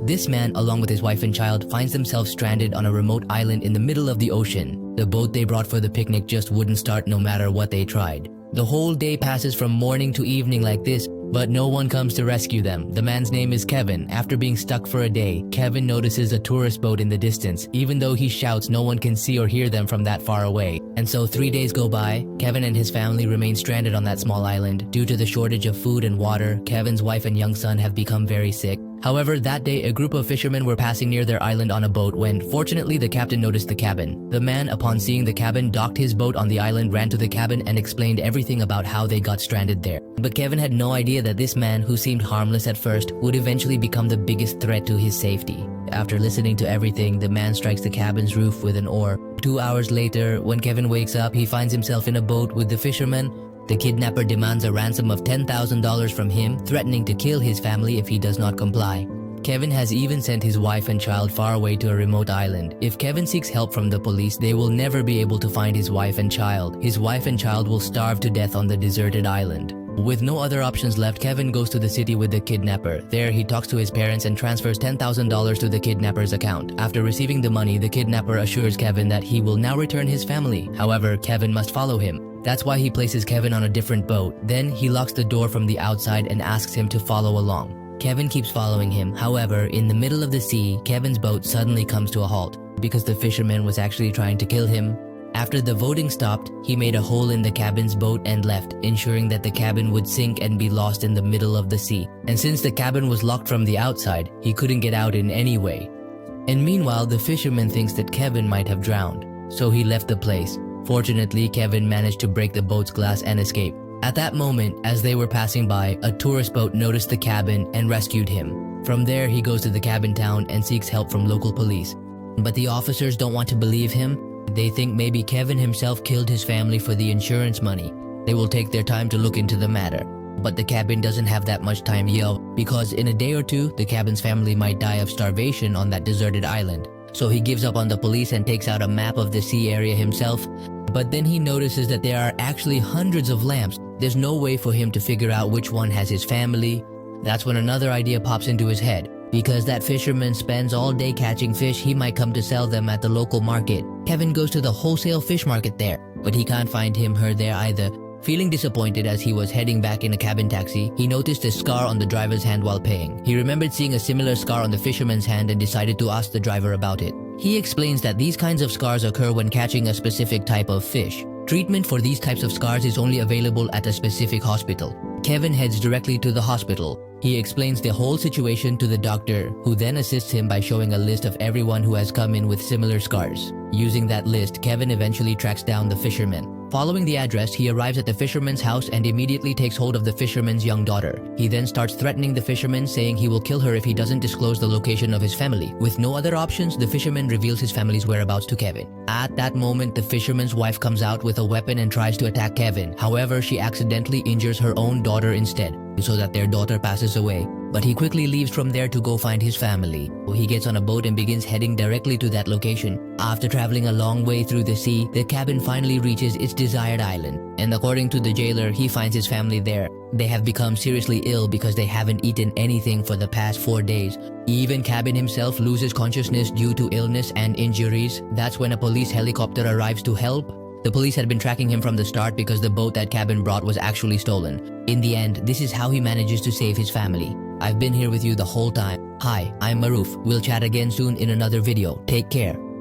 This man, along with his wife and child, finds themselves stranded on a remote island in the middle of the ocean. The boat they brought for the picnic just wouldn't start no matter what they tried. The whole day passes from morning to evening like this, but no one comes to rescue them. The man's name is Kevin. After being stuck for a day, Kevin notices a tourist boat in the distance. Even though he shouts, no one can see or hear them from that far away. And so 3 days go by. Kevin and his family remain stranded on that small island. Due to the shortage of food and water, Kevin's wife and young son have become very sick. However, that day, a group of fishermen were passing near their island on a boat when, fortunately, the captain noticed the cabin. The man, upon seeing the cabin, docked his boat on the island, ran to the cabin, and explained everything about how they got stranded there. But Kevin had no idea that this man, who seemed harmless at first, would eventually become the biggest threat to his safety. After listening to everything, the man strikes the cabin's roof with an oar. 2 hours later, when Kevin wakes up, he finds himself in a boat with the fishermen. The kidnapper demands a ransom of $10,000 from him, threatening to kill his family if he does not comply. Kevin has even sent his wife and child far away to a remote island. If Kevin seeks help from the police, they will never be able to find his wife and child. His wife and child will starve to death on the deserted island. With no other options left, Kevin goes to the city with the kidnapper. There, he talks to his parents and transfers $10,000 to the kidnapper's account. After receiving the money, the kidnapper assures Kevin that he will now return his family. However, Kevin must follow him. That's why he places Kevin on a different boat. Then he locks the door from the outside and asks him to follow along. Kevin keeps following him. However, in the middle of the sea, Kevin's boat suddenly comes to a halt because the fisherman was actually trying to kill him. After the voting stopped, he made a hole in the cabin's boat and left, ensuring that the cabin would sink and be lost in the middle of the sea. And since the cabin was locked from the outside, he couldn't get out in any way. And meanwhile, the fisherman thinks that Kevin might have drowned, so he left the place. Fortunately, Kevin managed to break the boat's glass and escape. At that moment, as they were passing by, a tourist boat noticed the cabin and rescued him. From there, he goes to the cabin town and seeks help from local police. But the officers don't want to believe him. They think maybe Kevin himself killed his family for the insurance money. They will take their time to look into the matter. But the cabin doesn't have that much time yet, because in a day or two, the cabin's family might die of starvation on that deserted island. So he gives up on the police and takes out a map of the sea area himself. But then he notices that there are actually hundreds of lamps. There's no way for him to figure out which one has his family. That's when another idea pops into his head. Because that fisherman spends all day catching fish, he might come to sell them at the local market. Kevin goes to the wholesale fish market there, but he can't find her there either. Feeling disappointed as he was heading back in a cabin taxi, he noticed a scar on the driver's hand while paying. He remembered seeing a similar scar on the fisherman's hand and decided to ask the driver about it. He explains that these kinds of scars occur when catching a specific type of fish. Treatment for these types of scars is only available at a specific hospital. Kevin heads directly to the hospital. He explains the whole situation to the doctor, who then assists him by showing a list of everyone who has come in with similar scars. Using that list, Kevin eventually tracks down the fisherman. Following the address, he arrives at the fisherman's house and immediately takes hold of the fisherman's young daughter. He then starts threatening the fisherman, saying he will kill her if he doesn't disclose the location of his family. With no other options, the fisherman reveals his family's whereabouts to Kevin. At that moment, the fisherman's wife comes out with a weapon and tries to attack Kevin. However, she accidentally injures her own daughter instead, so that their daughter passes away. But he quickly leaves from there to go find his family. He gets on a boat and begins heading directly to that location. After traveling a long way through the sea, the cabin finally reaches its desired island. And according to the jailer, he finds his family there. They have become seriously ill because they haven't eaten anything for the past 4 days. Even Kevin himself loses consciousness due to illness and injuries. That's when a police helicopter arrives to help. The police had been tracking him from the start because the boat that Kevin brought was actually stolen. In the end, this is how he manages to save his family. I've been here with you the whole time. Hi, I'm Maruf. We'll chat again soon in another video. Take care.